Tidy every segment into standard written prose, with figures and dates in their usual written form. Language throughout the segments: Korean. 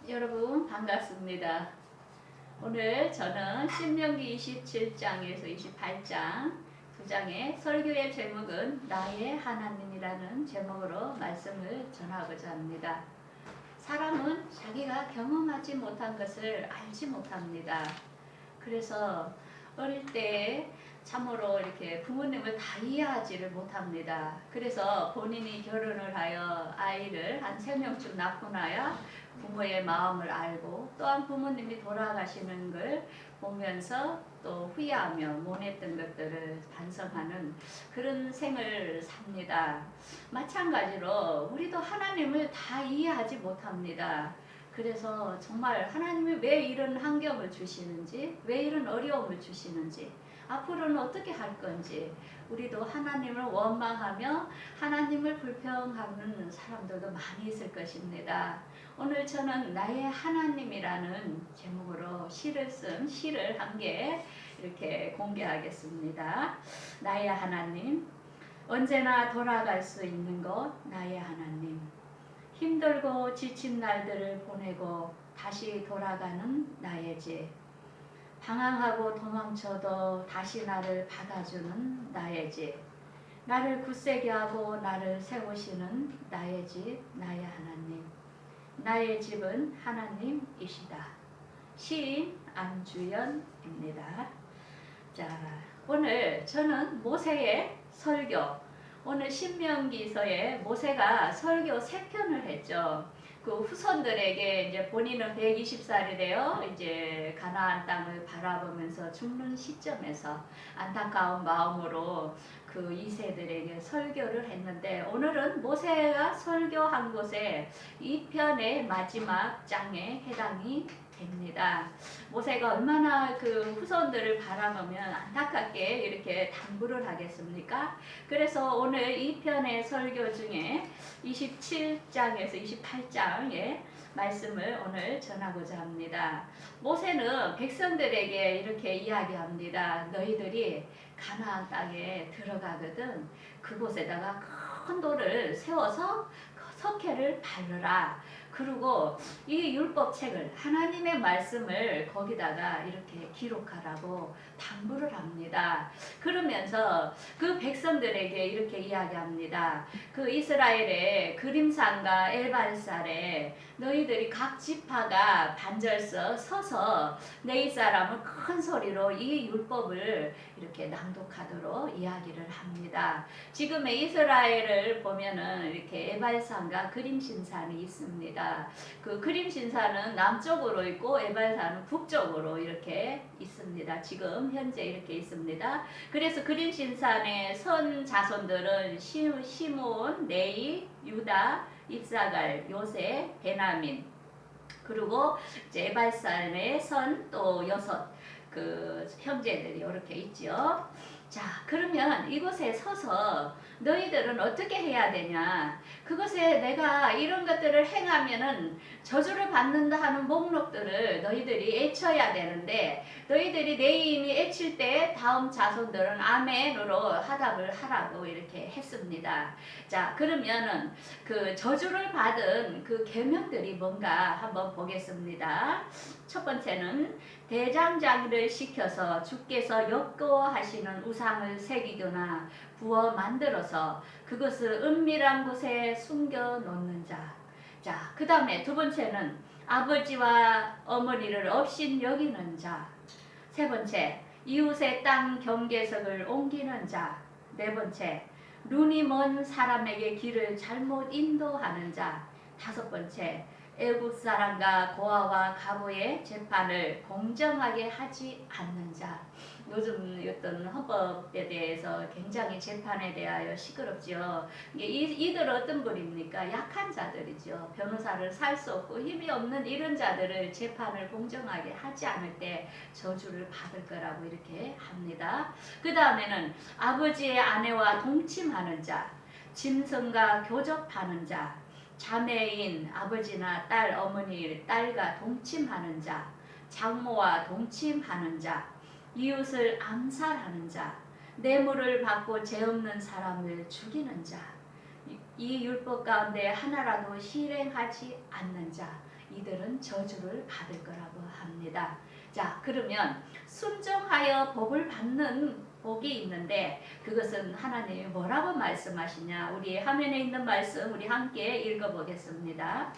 여러분 반갑습니다. 오늘 저는 신명기 27장에서 28장 두 장의 설교의 제목은 나의 하나님이라는 제목으로 말씀을 전하고자 합니다. 사람은 자기가 경험하지 못한 것을 알지 못합니다. 그래서 어릴 때 참으로 이렇게 부모님을 다 이해하지를 못합니다. 그래서 본인이 결혼을 하여 아이를 한 3명쯤 낳고 나야 부모의 마음을 알고 또한 부모님이 돌아가시는 걸 보면서 또 후회하며 못했던 것들을 반성하는 그런 생을 삽니다. 마찬가지로 우리도 하나님을 다 이해하지 못합니다. 그래서 정말 하나님이 왜 이런 환경을 주시는지, 왜 이런 어려움을 주시는지, 앞으로는 어떻게 할 건지, 우리도 하나님을 원망하며 하나님을 불평하는 사람들도 많이 있을 것입니다. 오늘 저는 나의 하나님이라는 제목으로 시를 쓴 시를 한 개 이렇게 공개하겠습니다. 나의 하나님, 언제나 돌아갈 수 있는 곳 나의 하나님, 힘들고 지친 날들을 보내고 다시 돌아가는 나의 집, 방황하고 도망쳐도 다시 나를 받아주는 나의 집, 나를 굳세게 하고 나를 세우시는 나의 집, 나의 하나님. 나의 집은 하나님이시다. 시인 안주연입니다. 자, 오늘 저는 모세의 설교, 오늘 신명기서에 모세가 설교 3편을 했죠. 그 후손들에게 이제 본인은 120살이 되어 이제 가나안 땅을 바라보면서 죽는 시점에서 안타까운 마음으로 그 2세들에게 설교를 했는데, 오늘은 모세가 설교한 곳에 2편의 마지막 장에 해당이 됩니다. 모세가 얼마나 그 후손들을 바라보면 안타깝게 이렇게 당부를 하겠습니까? 그래서 오늘 2편의 설교 중에 27장에서 28장의 말씀을 오늘 전하고자 합니다. 모세는 백성들에게 이렇게 이야기합니다. 너희들이 가나안 땅에 들어가거든 그곳에다가 큰 돌을 세워서 석회를 바르라. 그리고 이 율법책을, 하나님의 말씀을 거기다가 이렇게 기록하라고 당부를 합니다. 그러면서 그 백성들에게 이렇게 이야기합니다. 그 이스라엘의 그림산과 엘발살에 너희들이 각 지파가 반절서 서서 네 사람은 큰 소리로 이 율법을 이렇게 낭독하도록 이야기를 합니다. 지금의 이스라엘을 보면은 이렇게 에발산과 그림신산이 있습니다. 그 그림신산은 남쪽으로 있고 에발산은 북쪽으로 이렇게 있습니다. 지금 현재 이렇게 있습니다. 그래서 그림신산의 선 자손들은 시므온, 레위, 유다, 이사갈, 요셉, 베냐민, 그리고 이제 에발산의 선 또 6 그 형제들이 이렇게 있죠. 자, 그러면 이곳에 서서 너희들은 어떻게 해야 되냐? 그것에 내가 이런 것들을 행하면은 저주를 받는다 하는 목록들을 너희들이 애쳐야 되는데, 너희들이 내 이름이 애칠 때 다음 자손들은 아멘으로 화답을 하라고 이렇게 했습니다. 자, 그러면은 그 저주를 받은 그 계명들이 뭔가 한번 보겠습니다. 첫 번째는 대장장이를 시켜서 주께서 역거하시는 우상을 새기거나 부어 만들어서 그것을 은밀한 곳에 숨겨 놓는 자. 자, 그 다음에 두 번째는 아버지와 어머니를 업신 여기는 자. 세 번째, 이웃의 땅 경계석을 옮기는 자. 네 번째, 눈이 먼 사람에게 길을 잘못 인도하는 자. 다섯 번째, 애국 사람과 고아와 가부의 재판을 공정하게 하지 않는 자. 요즘 어떤 헌법에 대해서 굉장히 재판에 대하여 시끄럽죠. 이들 어떤 분입니까? 약한 자들이죠. 변호사를 살 수 없고 힘이 없는 이런 자들을 재판을 공정하게 하지 않을 때 저주를 받을 거라고 이렇게 합니다. 그 다음에는 아버지의 아내와 동침하는 자, 짐승과 교접하는 자, 자매인 아버지나 딸, 어머니, 딸과 동침하는 자, 장모와 동침하는 자, 이웃을 암살하는 자, 뇌물을 받고 죄 없는 사람을 죽이는 자. 이 율법 가운데 하나라도 실행하지 않는 자 이들은 저주를 받을 거라고 합니다. 자, 그러면 순종하여 복을 받는 복이 있는데 그것은 하나님이 뭐라고 말씀하시냐? 우리 화면에 있는 말씀 우리 함께 읽어보겠습니다.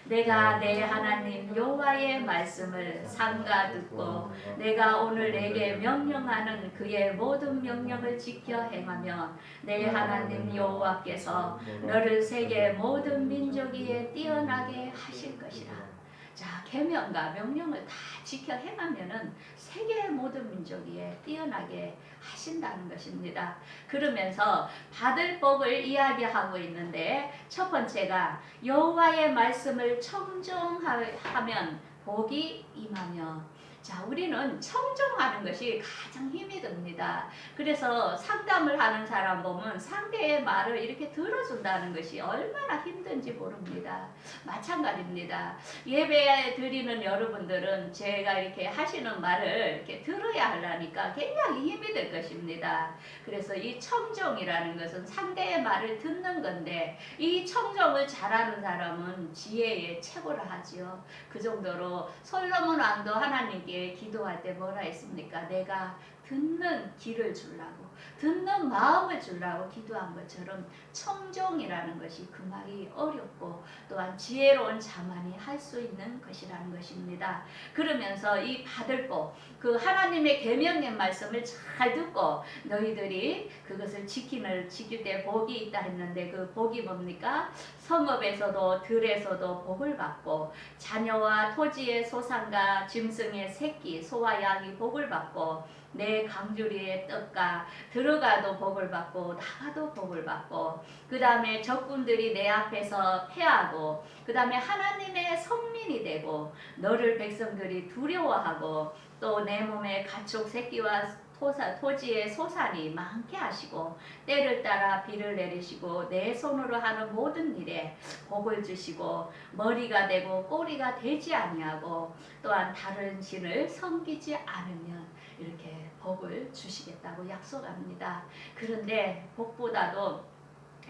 내가 내 하나님 여호와의 말씀을 삼가 듣고 내가 오늘 내게 명령하는 그의 모든 명령을 지켜 행하며 내 하나님 여호와께서 너를 세계 모든 민족 위에 뛰어나게 하실 것이라. 자, 계명과 명령을 다 지켜 행하면은 세계 모든 민족 위에 뛰어나게 하신다는 것입니다. 그러면서 받을 복을 이야기하고 있는데 첫 번째가 여호와의 말씀을 청종하면 복이 임하며, 자, 우리는 청종하는 것이 가장 힘이 듭니다. 그래서 상담을 하는 사람 보면 상대의 말을 이렇게 들어준다는 것이 얼마나 힘든지 모릅니다. 마찬가지입니다. 예배 드리는 여러분들은 제가 이렇게 하시는 말을 이렇게 들어야 하려니까 굉장히 힘이 들 것입니다. 그래서 이 청종이라는 것은 상대의 말을 듣는 건데 이 청종을 잘하는 사람은 지혜의 최고라 하지요. 그 정도로 솔로몬 왕도 하나님께 기도할 때 뭐라 했습니까? 내가 듣는 귀를 주려고, 듣는 마음을 주려고 기도한 것처럼 청종이라는 것이 그 말이 어렵고 또한 지혜로운 자만이 할 수 있는 것이라는 것입니다. 그러면서 이 받을 복, 그 하나님의 계명의 말씀을 잘 듣고 너희들이 그것을 지킬 때 복이 있다 했는데 그 복이 뭡니까? 성읍에서도 들에서도 복을 받고 자녀와 토지의 소산과 짐승의 새끼 소와 양이 복을 받고 내 강주리의 떡과 들어가도 복을 받고 나가도 복을 받고 그 다음에 적군들이 내 앞에서 패하고 그 다음에 하나님의 성민이 되고 너를 백성들이 두려워하고 또 내 몸에 가축 새끼와 토지의 소산이 많게 하시고 때를 따라 비를 내리시고 내 손으로 하는 모든 일에 복을 주시고 머리가 되고 꼬리가 되지 아니하고 또한 다른 신을 섬기지 않으면 이렇게 복을 주시겠다고 약속합니다. 그런데 복보다도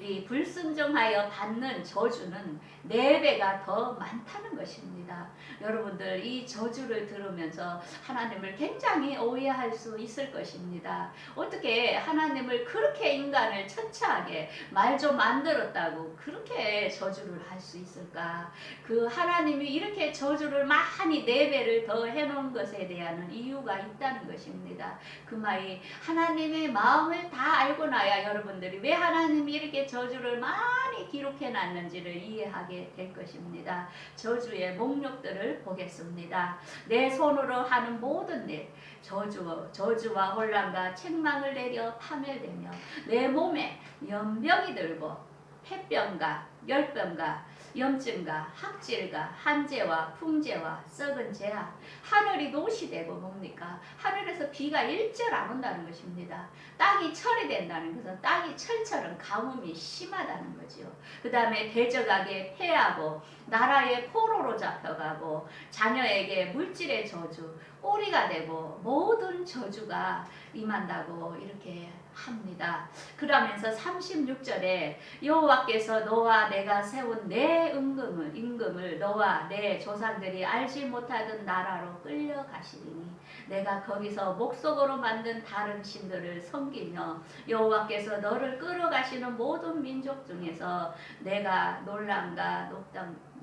이 불순종하여 받는 저주는 4배가 더 많다는 것입니다. 여러분들 이 저주를 들으면서 하나님을 굉장히 오해할 수 있을 것입니다. 어떻게 하나님을 그렇게 인간을 처참하게 말 좀 만들었다고 그렇게 저주를 할 수 있을까? 그 하나님이 이렇게 저주를 많이 4배를 더 해놓은 것에 대한 이유가 있다는 것입니다. 그 말이 하나님의 마음을 다 알고 나야 여러분들이 왜 하나님이 이렇게 저주를 많이 기록해 놨는지를 이해하게 될 것입니다. 저주의 목록들을 보겠습니다. 내 손으로 하는 모든 일, 저주와 혼란과 책망을 내려 파멸되며 내 몸에 연병이 들고 폐병과 열병과 염증과 학질과 한재와 풍재와 썩은 재앙, 하늘이 노시되고 뭡니까? 하늘에서 비가 일절 안 온다는 것입니다. 땅이 철이 된다는 것은 땅이 철처럼 가뭄이 심하다는 거죠. 그 다음에 대적에게 패하고 나라의 포로로 잡혀가고 자녀에게 물질의 저주, 꼬리가 되고 모든 저주가 임한다고 이렇게 합니다. 그러면서 36절에 여호와께서 너와 내가 세운 내 임금을 너와 내 조상들이 알지 못하던 나라로 끌려가시리니 내가 거기서 목석으로 만든 다른 신들을 섬기며 여호와께서 너를 끌어가시는 모든 민족 중에서 내가 놀람과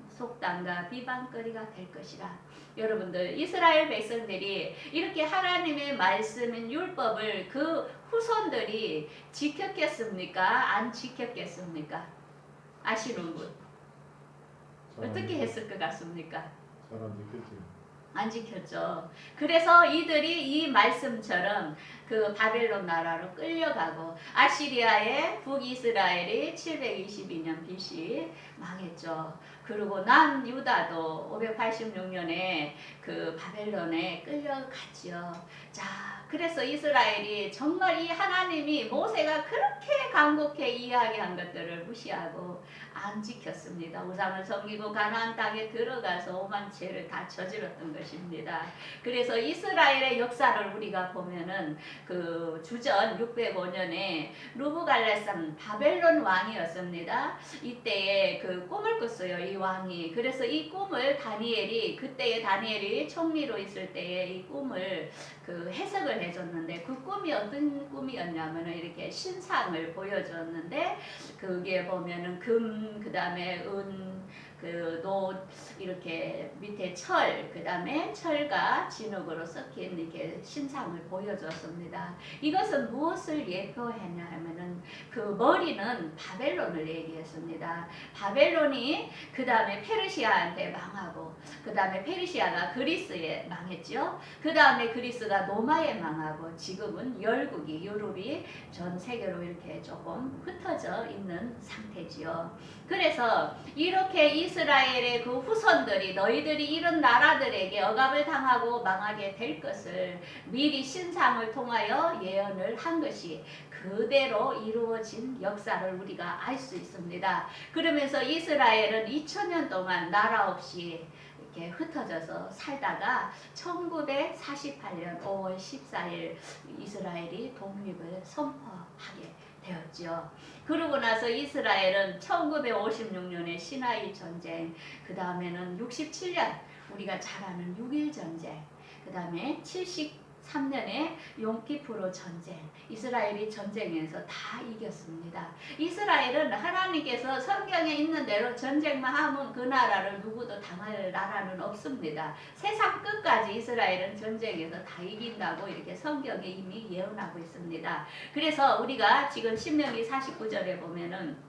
속담과 비방거리가 될 것이라. 여러분들 이스라엘 백성들이 이렇게 하나님의 말씀인 율법을 그 후손들이 지켰겠습니까? 안 지켰겠습니까? 아시는 분? 어떻게 했을 것 같습니까? 잘 안 지켰죠. 안 지켰죠. 그래서 이들이 이 말씀처럼 그 바벨론 나라로 끌려가고 아시리아의 북이스라엘이 722년 BC 망했죠. 그리고 남유다도 586년에 그 바벨론에 끌려갔죠. 자, 그래서 이스라엘이 정말 이 하나님이 모세가 그렇게 간곡히 이야기한 것들을 무시하고 안 지켰습니다. 우상을 섬기고 가나안 땅에 들어가서 오만 죄를 다 저질렀던 것입니다. 그래서 이스라엘의 역사를 우리가 보면은 그 주전 605년에 누부갈네살 바벨론 왕이었습니다. 이때에 그 꿈을 꿨어요. 이 왕이. 그래서 이 꿈을 그때의 다니엘이 총리로 있을 때에 이 꿈을 그 해석을 해줬는데 그 꿈이 어떤 꿈이었냐면은 이렇게 신상을 보여줬는데 그게 보면은 금, 그 다음에 은, 그 노, 이렇게 밑에 철, 그 다음에 철과 진흙으로 섞인 이렇게 신상을 보여줬습니다. 이것은 무엇을 예표했냐 하면은 그 머리는 바벨론을 얘기했습니다. 바벨론이 그 다음에 페르시아한테 망하고 그 다음에 페르시아가 그리스에 망했죠. 그 다음에 그리스가 로마에 망하고 지금은 열국이 유럽이 전 세계로 이렇게 조금 흩어져 있는 상태지요. 그래서 이렇게 이스라엘의 그 후손들이 너희들이 이런 나라들에게 억압을 당하고 망하게 될 것을 미리 신상을 통하여 예언을 한 것이 그대로 이루어진 역사를 우리가 알 수 있습니다. 그러면서 이스라엘은 2000년 동안 나라 없이 이렇게 흩어져서 살다가 1948년 5월 14일 이스라엘이 독립을 선포하게 되었죠. 그러고 나서 이스라엘은 1956년에 시나이 전쟁, 그 다음에는 67년 우리가 잘 아는 6.1 전쟁, 그 다음에 73년에 용키프로 전쟁, 이스라엘이 전쟁에서 다 이겼습니다. 이스라엘은 하나님께서 성경에 있는 대로 전쟁만 하면 그 나라를 누구도 당할 나라는 없습니다. 세상 끝까지 이스라엘은 전쟁에서 다 이긴다고 이렇게 성경에 이미 예언하고 있습니다. 그래서 우리가 지금 신명기 49절에 보면은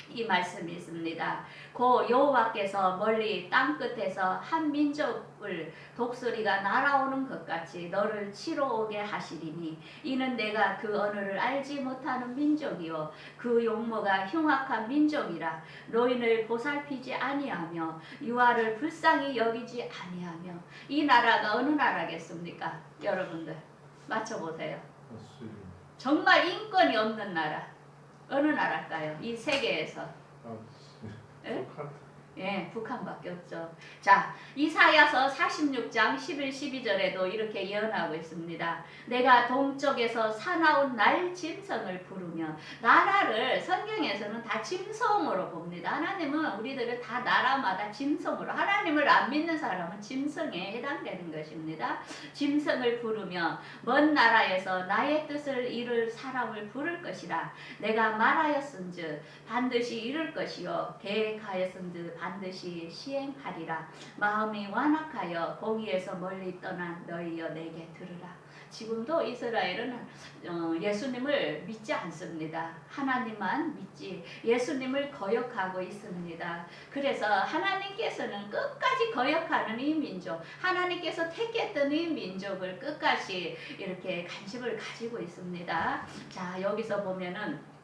이 말씀이 있습니다. 고 여호와께서 멀리 땅 끝에서 한 민족을 독수리가 날아오는 것 같이 너를 치러 오게 하시리니 이는 내가 그 언어를 알지 못하는 민족이요 그 용모가 흉악한 민족이라 노인을 보살피지 아니하며 유아를 불쌍히 여기지 아니하며. 이 나라가 어느 나라겠습니까? 여러분들 맞춰보세요. 정말 인권이 없는 나라 어느 나라일까요? 이 세계에서. 예, 북한밖에 없죠. 자, 이사야서 46장 11, 12절에도 이렇게 예언하고 있습니다. 내가 동쪽에서 사나운 날 짐승을 부르며. 나라를 성경에서는 다 짐승으로 봅니다. 하나님은 우리들을 다 나라마다 짐승으로, 하나님을 안 믿는 사람은 짐승에 해당되는 것입니다. 짐승을 부르며 먼 나라에서 나의 뜻을 이룰 사람을 부를 것이라. 내가 말하였은즉 반드시 이룰 것이요 계획하였은즉 반드시 시행하리라. 마음이 완악하여 공의에서 멀리 떠난 너희여 내게 들으라. 지금도 이스라엘은 예수님을 믿지 않습니다. 하나님만 믿지 예수님을 거역하고 있습니다. 그래서 하나님께서는 끝까지 거역하는 이 민족, 하나님께서 택했던 이 민족을 끝까지 이렇게 관심을 가지고 있습니다. 자, 여기서 보면은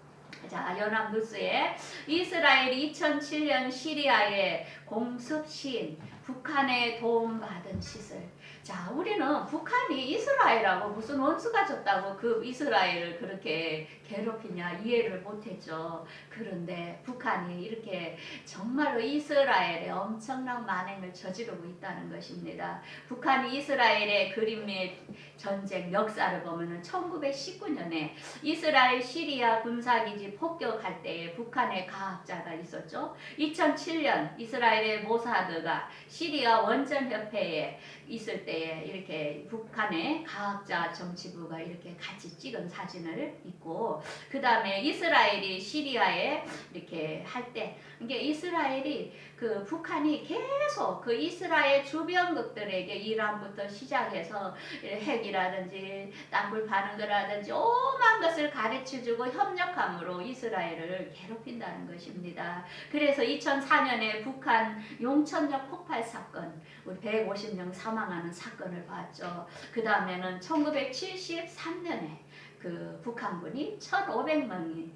자, 연합뉴스에 이스라엘이 2007년 시리아의 공습 시인, 북한의 도움받은 시설. 자, 우리는 북한이 이스라엘하고 무슨 원수가 졌다고 그 이스라엘을 그렇게 괴롭히냐 이해를 못했죠. 그런데 북한이 이렇게 정말로 이스라엘에 엄청난 만행을 저지르고 있다는 것입니다. 북한이 이스라엘의 그림 및 전쟁 역사를 보면은 1919년에 이스라엘 시리아 군사기지 폭격할 때에 북한의 과학자가 있었죠. 2007년 이스라엘의 모사드가 시리아 원전협회에 있을 때에 이렇게 북한의 과학자 정치부가 이렇게 같이 찍은 사진을 있고, 그 다음에 이스라엘이 시리아에 이렇게 할 때 이게 이스라엘이 그 북한이 계속 그 이스라엘 주변국들에게 이란부터 시작해서 핵이라든지 땅굴 파는 거라든지 오만 것을 가르쳐주고 협력함으로 이스라엘을 괴롭힌다는 것입니다. 그래서 2004년에 북한 용천역 폭발 사건, 우리 150명 사망하는 사건을 봤죠. 그 다음에는 1973년에 그 북한군이 1,500명이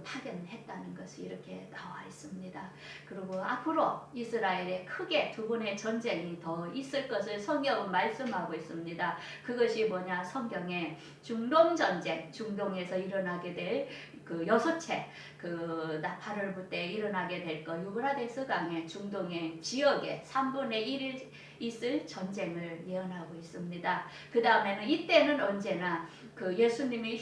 파견했다는 것이 이렇게 나와 있습니다. 그리고 앞으로 이스라엘에 크게 두 번의 전쟁이 더 있을 것을 성경은 말씀하고 있습니다. 그것이 뭐냐? 성경에 중동 전쟁, 중동에서 일어나게 될 여섯 채 나팔을 불 때 일어나게 될 것, 유브라데스 강의 중동의 지역에 3분의 1일 있을 전쟁을 예언하고 있습니다. 그 다음에는 이때는 언제나 예수님이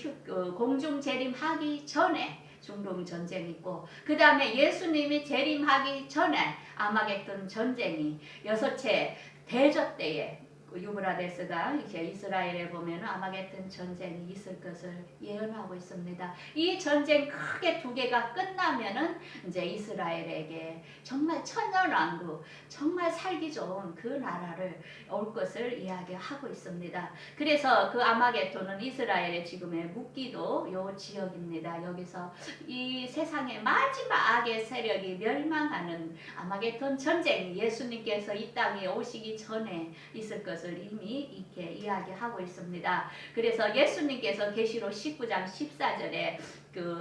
공중 재림하기 전에 중동 전쟁이 있고, 그 다음에 예수님이 재림하기 전에 아마겟돈 전쟁이 여섯 채 대저 때에 유브라데스가 이제 이스라엘에 보면 아마겟돈 전쟁이 있을 것을 예언하고 있습니다. 이 전쟁 크게 두 개가 끝나면은 이제 이스라엘에게 정말 천년왕국, 정말 살기 좋은 그 나라를 올 것을 이야기하고 있습니다. 그래서 그 아마겟돈은 이스라엘의 지금의 묵기도 요 지역입니다. 여기서 이 세상의 마지막 악의 세력이 멸망하는 아마겟돈 전쟁이 예수님께서 이 땅에 오시기 전에 있을 것을 이미 이렇게 이야기하고 있습니다. 그래서 예수님께서 계시록 19장 14절에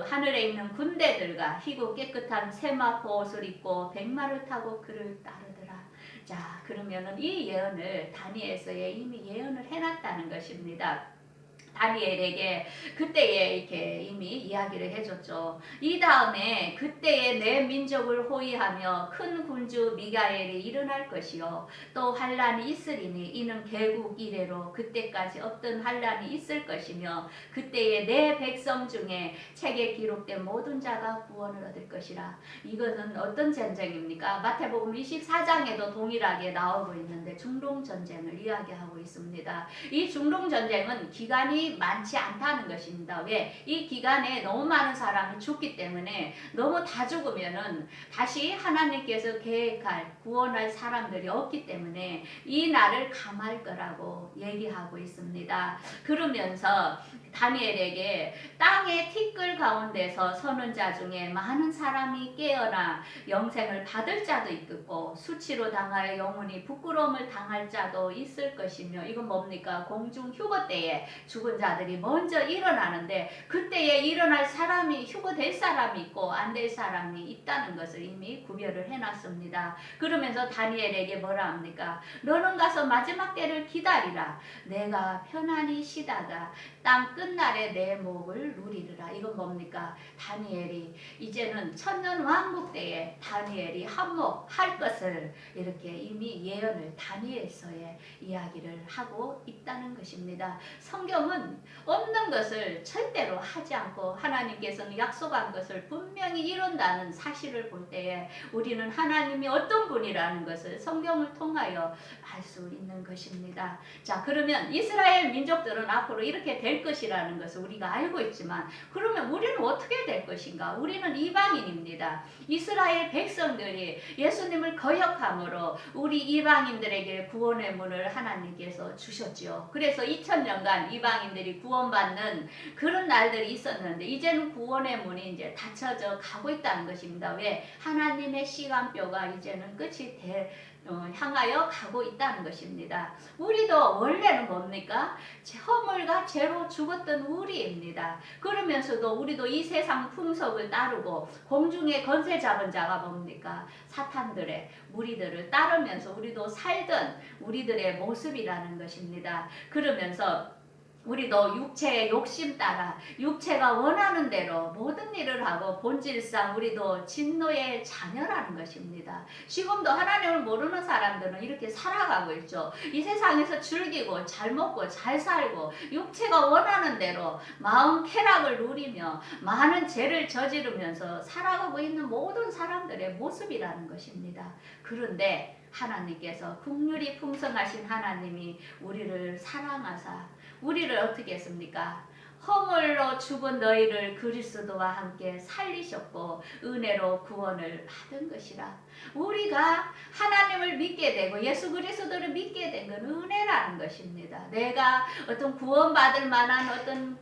하늘에 있는 군대들과 희고 깨끗한 세마포 옷을 입고 백마를 타고 그를 따르더라. 자, 그러면은 이 예언을 다니엘서에 이미 예언을 해놨다는 것입니다. 다니엘에게 그때에 이렇게 이미 이야기를 해줬죠. 이 다음에 그때에 내 민족을 호위하며 큰 군주 미가엘이 일어날 것이요 또 환란이 있으리니 이는 개국 이래로 그때까지 없던 환란이 있을 것이며 그때에 내 백성 중에 책에 기록된 모든 자가 구원을 얻을 것이라. 이것은 어떤 전쟁입니까? 마태복음 24장에도 동일하게 나오고 있는데 중동 전쟁을 이야기하고 있습니다. 이 중동 전쟁은 기간이 많지 않다는 것입니다. 왜? 이 기간에 너무 많은 사람이 죽기 때문에 너무 다 죽으면은 다시 하나님께서 계획할 구원할 사람들이 없기 때문에 이 날을 감할 거라고 얘기하고 있습니다. 그러면서 다니엘에게 땅의 티끌 가운데서 서는 자 중에 많은 사람이 깨어나 영생을 받을 자도 있고 수치로 당하여 영원히 부끄러움을 당할 자도 있을 것이며, 이건 뭡니까? 공중 휴거 때에 죽은 자들이 먼저 일어나는데 그때에 일어날 사람이 휴거될 사람이 있고 안 될 사람이 있다는 것을 이미 구별을 해놨습니다. 그러면서 다니엘에게 뭐라 합니까? 너는 가서 마지막 때를 기다리라. 내가 편안히 쉬다가 땅 끝날에 내 목을 누리리라. 이건 뭡니까? 다니엘이 이제는 천년 왕국 때에 다니엘이 한몫할 것을 이렇게 이미 예언을 다니엘서에 이야기를 하고 있다는 것입니다. 성경은 없는 것을 절대로 하지 않고 하나님께서는 약속한 것을 분명히 이룬다는 사실을 볼 때에 우리는 하나님이 어떤 분이라는 것을 성경을 통하여 알 수 있는 것입니다. 자, 그러면 이스라엘 민족들은 앞으로 이렇게 될 것이라는 것을 우리가 알고 있지만, 그러면 우리는 어떻게 될 것인가? 우리는 이방인입니다. 이스라엘 백성들이 예수님을 거역함으로 우리 이방인들에게 구원의 문을 하나님께서 주셨지요. 그래서 2000년간 이방인들이 구원받는 그런 날들이 있었는데 이제는 구원의 문이 이제 닫혀져 가고 있다는 것입니다. 왜? 하나님의 시간표가 이제는 끝이 향하여 가고 있다는 것입니다. 우리도 원래는 뭡니까? 허물과 죄로 죽었던 우리입니다. 그러면서도 우리도 이 세상 풍속을 따르고 공중에 권세 잡은 자가 뭡니까? 사탄들의 무리들을 따르면서 우리도 살던 우리들의 모습이라는 것입니다. 그러면서 우리도 육체의 욕심 따라 육체가 원하는 대로 모든 일을 하고 본질상 우리도 진노의 자녀라는 것입니다. 지금도 하나님을 모르는 사람들은 이렇게 살아가고 있죠. 이 세상에서 즐기고 잘 먹고 잘 살고 육체가 원하는 대로 마음 쾌락을 누리며 많은 죄를 저지르면서 살아가고 있는 모든 사람들의 모습이라는 것입니다. 그런데 하나님께서 긍휼이 풍성하신 하나님이 우리를 사랑하사 우리를 어떻게 했습니까? 허물로 죽은 너희를 그리스도와 함께 살리셨고 은혜로 구원을 받은 것이라. 우리가 하나님을 믿게 되고 예수 그리스도를 믿게 된 건 은혜라는 것입니다. 내가 어떤 구원받을 만한 어떤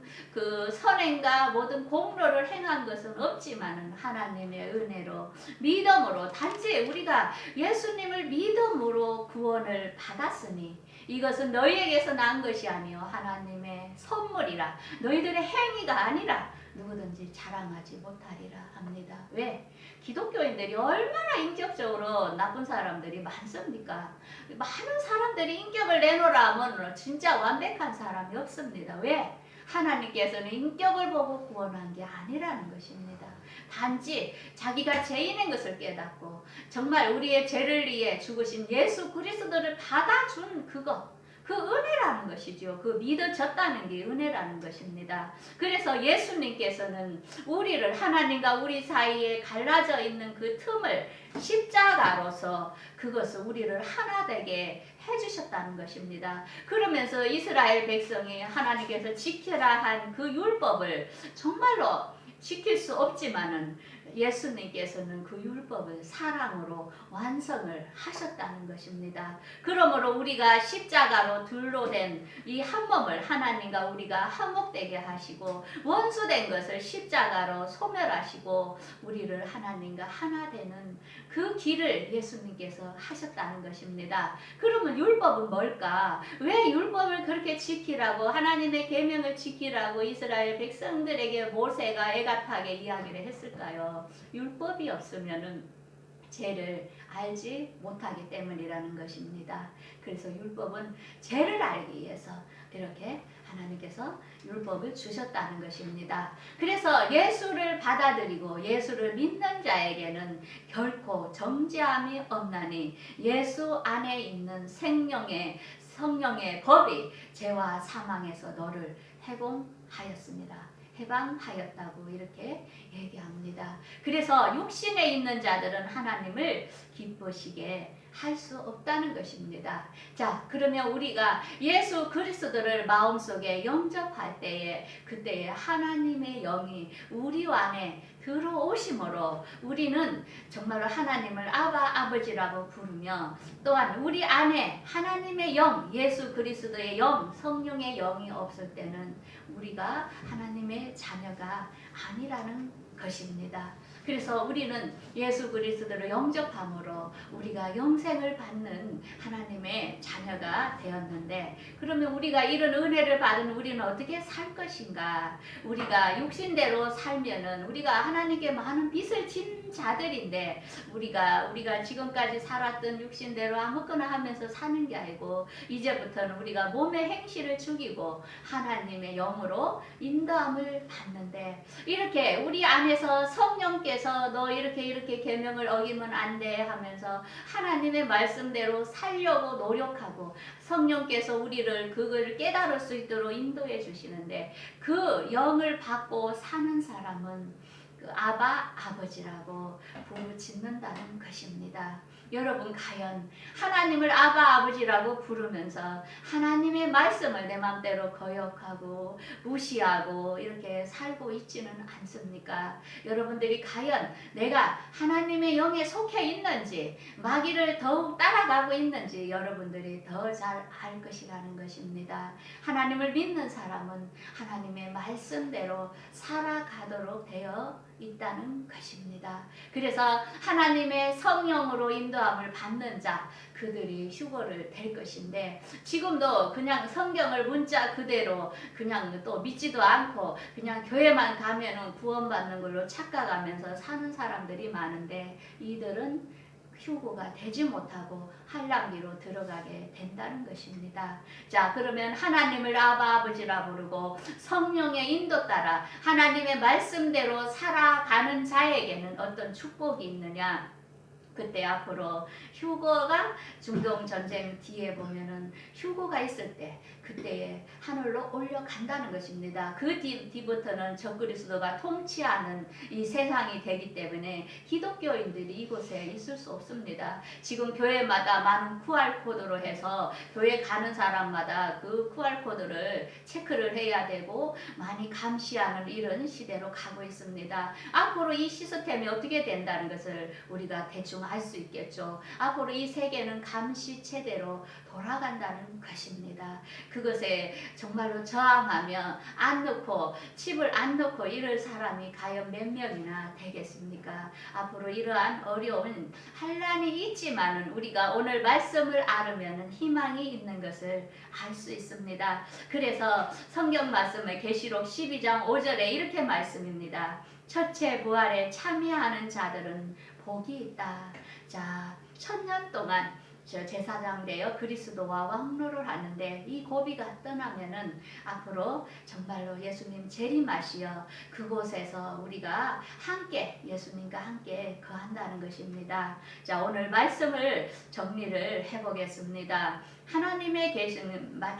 선행과 모든 공로를 행한 것은 없지만 하나님의 은혜로 믿음으로 단지 우리가 예수님을 믿음으로 구원을 받았으니 이것은 너희에게서 난 것이 아니요 하나님의 선물이라. 너희들의 행위가 아니라 누구든지 자랑하지 못하리라 합니다. 왜? 기독교인들이 얼마나 인격적으로 나쁜 사람들이 많습니까? 많은 사람들이 인격을 내놓으라 하면 진짜 완벽한 사람이 없습니다. 왜? 하나님께서는 인격을 보고 구원한 게 아니라는 것입니다. 단지 자기가 죄인인 것을 깨닫고 정말 우리의 죄를 위해 죽으신 예수 그리스도를 받아준 그것, 그 은혜라는 것이죠. 그 믿어졌다는 게 은혜라는 것입니다. 그래서 예수님께서는 우리를 하나님과 우리 사이에 갈라져 있는 그 틈을 십자가로서 그것을 우리를 하나 되게 해주셨다는 것입니다. 그러면서 이스라엘 백성이 하나님께서 지켜라 한 그 율법을 정말로 지킬 수 없지만은 예수님께서는 그 율법을 사랑으로 완성을 하셨다는 것입니다. 그러므로 우리가 십자가로 둘로 된 이 한 몸을 하나님과 우리가 화목되게 하시고 원수된 것을 십자가로 소멸하시고 우리를 하나님과 하나 되는 그 길을 예수님께서 하셨다는 것입니다. 그러면 율법은 뭘까? 왜 율법을 그렇게 지키라고 하나님의 계명을 지키라고 이스라엘 백성들에게 모세가 애같하게 이야기를 했을까요? 율법이 없으면은 죄를 알지 못하기 때문이라는 것입니다. 그래서 율법은 죄를 알기 위해서 이렇게 하나님께서 율법을 주셨다는 것입니다. 그래서 예수를 받아들이고 예수를 믿는 자에게는 결코 정죄함이 없나니 예수 안에 있는 생명의 성령의 법이 죄와 사망에서 너를 해방하였습니다. 해방하였다고 이렇게 얘기합니다. 그래서 육신에 있는 자들은 하나님을 기쁘시게 할 수 없다는 것입니다. 자, 그러면 우리가 예수 그리스도를 마음속에 영접할 때에 그때에 하나님의 영이 우리 안에 들어오심으로 우리는 정말로 하나님을 아바 아버지라고 부르며 또한 우리 안에 하나님의 영, 예수 그리스도의 영, 성령의 영이 없을 때는 우리가 하나님의 자녀가 아니라는 것입니다. 그래서 우리는 예수 그리스도를 영접함으로 우리가 영생을 받는 하나님의 자녀가 되었는데 그러면 우리가 이런 은혜를 받은 우리는 어떻게 살 것인가? 우리가 육신대로 살면은 우리가 하나님께 많은 빚을 진 자들인데 우리가 지금까지 살았던 육신대로 아무거나 하면서 사는 게 아니고 이제부터는 우리가 몸의 행실을 죽이고 하나님의 영으로 인도함을 받는데 이렇게 우리 안에서 성령께서 너 이렇게 계명을 어기면 안 돼 하면서 하나님의 말씀대로 살려고 노력하고 성령께서 우리를 그걸 깨달을 수 있도록 인도해 주시는데 그 영을 받고 사는 사람은 그 아바 아버지라고 부르짖는다는 것입니다. 여러분 과연 하나님을 아바 아버지라고 부르면서 하나님의 말씀을 내 맘대로 거역하고 무시하고 이렇게 살고 있지는 않습니까? 여러분들이 과연 내가 하나님의 영에 속해 있는지 마귀를 더욱 따라가고 있는지 여러분들이 더 잘 알 것이라는 것입니다. 하나님을 믿는 사람은 하나님의 말씀대로 살아가도록 되어 있다는 것입니다. 그래서 하나님의 성령으로 인도함을 받는 자 그들이 휴거를 될 것인데 지금도 그냥 성경을 문자 그대로 그냥 또 믿지도 않고 그냥 교회만 가면은 구원받는 걸로 착각하면서 사는 사람들이 많은데 이들은 휴고가 되지 못하고 한란기로 들어가게 된다는 것입니다. 자, 그러면 하나님을 아바 아버지라 부르고 성령의 인도 따라 하나님의 말씀대로 살아가는 자에게는 어떤 축복이 있느냐? 그때 앞으로 휴거가 중동 전쟁 뒤에 보면은 휴거가 있을 때 그때에 하늘로 올려간다는 것입니다. 그 뒤부터는 적그리스도가 통치하는 이 세상이 되기 때문에 기독교인들이 이곳에 있을 수 없습니다. 지금 교회마다 많은 QR코드로 해서 교회 가는 사람마다 그 QR코드를 체크를 해야 되고 많이 감시하는 이런 시대로 가고 있습니다. 앞으로 이 시스템이 어떻게 된다는 것을 우리가 대충 좀 알 수 있겠죠. 앞으로 이 세계는 감시체대로 돌아간다는 것입니다. 그것에 정말로 저항하며 안 넣고 칩을 안 넣고 이럴 사람이 과연 몇 명이나 되겠습니까? 앞으로 이러한 어려운 환란이 있지만은 우리가 오늘 말씀을 알으면 희망이 있는 것을 알 수 있습니다. 그래서 성경 말씀의 계시록 12장 5절에 이렇게 말씀입니다. 첫째 부활에 참여하는 자들은 복이 있다. 자, 1000년 동안 제사장 되어 그리스도와 왕노를 하는데 이 고비가 떠나면은 앞으로 정말로 예수님 재림하시어 그곳에서 우리가 함께 예수님과 함께 거한다는 것입니다. 자, 오늘 말씀을 정리를 해보겠습니다. 하나님의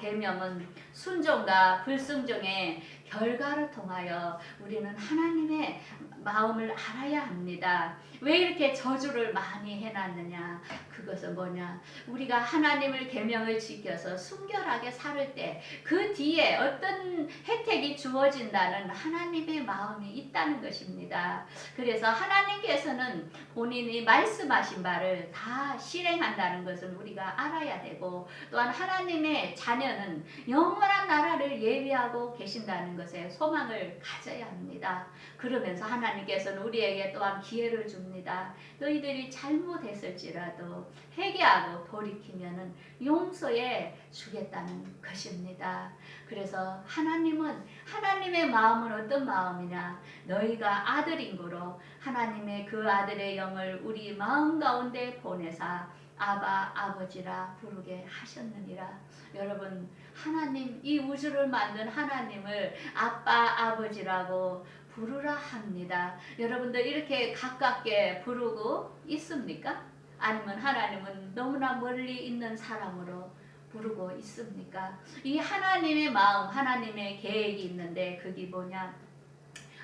계명은 순종과 불순종의 결과를 통하여 우리는 하나님의 마음을 알아야 합니다. 왜 이렇게 저주를 많이 해놨느냐? 그것은 뭐냐? 우리가 하나님을 계명을 지켜서 순결하게 살 때 그 뒤에 어떤 혜택이 주어진다는 하나님의 마음이 있다는 것입니다. 그래서 하나님께서는 본인이 말씀하신 바를 다 실행한다는 것을 우리가 알아야 되고, 또한 하나님의 자녀는 영원한 나라를 예비하고 계신다는 것에 소망을 가져야 합니다. 그러면서 하나님께서는 우리에게 또한 기회를 줍니다. 너희들이 잘못했을지라도 회개하고 돌이키면은 용서해 주겠다는 것입니다. 그래서 하나님은, 하나님의 마음은 어떤 마음이냐? 너희가 아들인고로 하나님의 그 아들의 영을 우리 마음 가운데 보내사 아바 아버지라 부르게 하셨느니라. 여러분, 하나님, 이 우주를 만든 하나님을 아빠 아버지라고 부르라 합니다. 여러분들 이렇게 가깝게 부르고 있습니까? 아니면 하나님은 너무나 멀리 있는 사람으로 부르고 있습니까? 이 하나님의 마음, 하나님의 계획이 있는데 그게 뭐냐?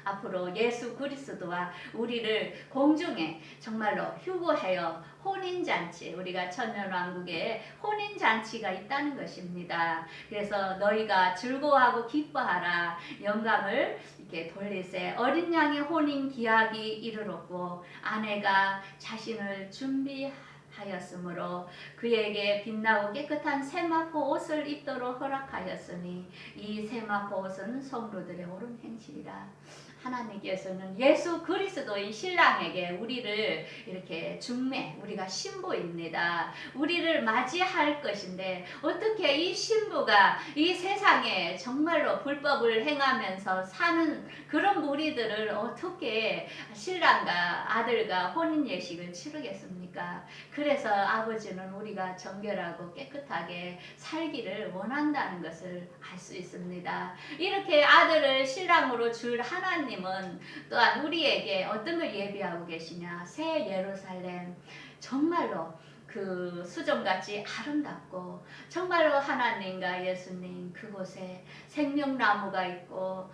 앞으로 예수 그리스도와 우리를 공중에 정말로 휴거하여 혼인잔치, 우리가 천년왕국에 혼인잔치가 있다는 것입니다. 그래서 너희가 즐거워하고 기뻐하라. 영광을 이렇게 돌리세. 어린 양의 혼인 기약이 이르렀고 아내가 자신을 준비하였으므로 그에게 빛나고 깨끗한 세마포 옷을 입도록 허락하였으니 이 세마포 옷은 성도들의 옳은 행실이라. 하나님께서는 예수 그리스도인 신랑에게 우리를 이렇게 중매, 우리가 신부입니다. 우리를 맞이할 것인데 어떻게 이 신부가 이 세상에 정말로 불법을 행하면서 사는 그런 무리들을 어떻게 신랑과 아들과 혼인 예식을 치르겠습니까? 그래서 아버지는 우리가 정결하고 깨끗하게 살기를 원한다는 것을 알 수 있습니다. 이렇게 아들을 신랑으로 줄 하나님은 또한 우리에게 어떤 걸 예비하고 계시냐? 새 예루살렘, 정말로 그 수정같이 아름답고 정말로 하나님과 예수님 그곳에 생명나무가 있고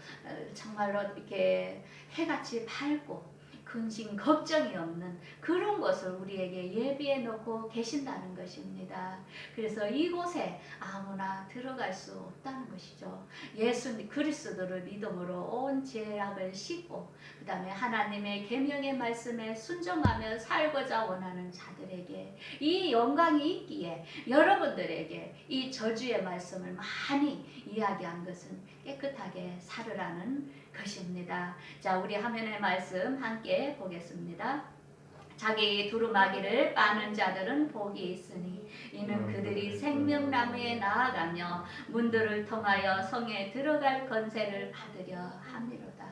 정말로 이렇게 해같이 밝고 근심 걱정이 없는 그런 것을 우리에게 예비해 놓고 계신다는 것입니다. 그래서 이곳에 아무나 들어갈 수 없다는 것이죠. 예수 그리스도를 믿음으로 온 죄악을 씻고 그 다음에 하나님의 계명의 말씀에 순종하며 살고자 원하는 자들에게 이 영광이 있기에 여러분들에게 이 저주의 말씀을 많이 이야기한 것은 깨끗하게 살으라는 것입니다. 자, 우리 화면의 말씀 함께 보겠습니다. 자기 두루마기를 빠는 자들은 복이 있으니 이는 그들이 생명나무에 나아가며 문들을 통하여 성에 들어갈 권세를 받으려 함이로다.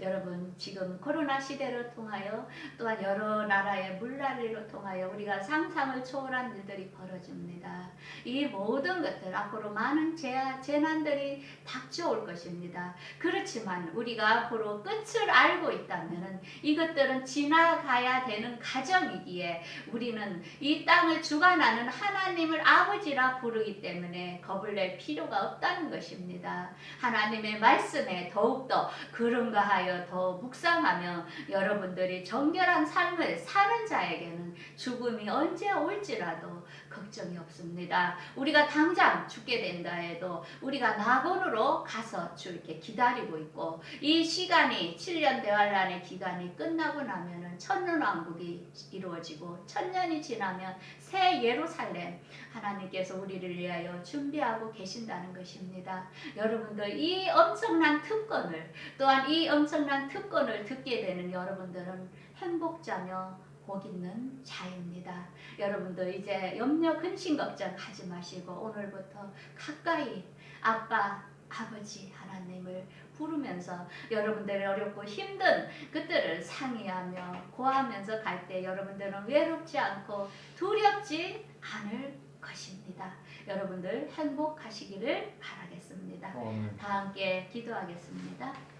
여러분, 지금 코로나 시대를 통하여 또한 여러 나라의 물난리로 통하여 우리가 상상을 초월한 일들이 벌어집니다. 이 모든 것들 앞으로 많은 재난들이 닥쳐올 것입니다. 그렇지만 우리가 앞으로 끝을 알고 있다면 이것들은 지나가야 되는 과정이기에 우리는 이 땅을 주관하는 하나님을 아버지라 부르기 때문에 겁을 낼 필요가 없다는 것입니다. 하나님의 말씀에 더욱더 그런가하여 더 묵상하며 여러분들이 정결한 삶을 사는 자에게는 죽음이 언제 올지라도 걱정이 없습니다. 우리가 당장 죽게 된다 해도 우리가 낙원으로 가서 주께 기다리고 있고, 이 시간이 7년 대환란의 기간이 끝나고 나면은 천년왕국이 이루어지고, 천년이 지나면 새 예루살렘 하나님께서 우리를 위하여 준비하고 계신다는 것입니다. 여러분들, 이 엄청난 특권을, 또한 이 엄청난 특권을 듣게 되는 여러분들은 행복자며 복 있는 자입니다. 여러분들 이제 염려 근심 걱정하지 마시고 오늘부터 가까이 아빠 아버지 하나님을 부르면서 여러분들의 어렵고 힘든 그들을 상의하며 고하면서 갈 때 여러분들은 외롭지 않고 두렵지 않을 것입니다. 여러분들 행복하시기를 바라겠습니다. 다 함께 기도하겠습니다.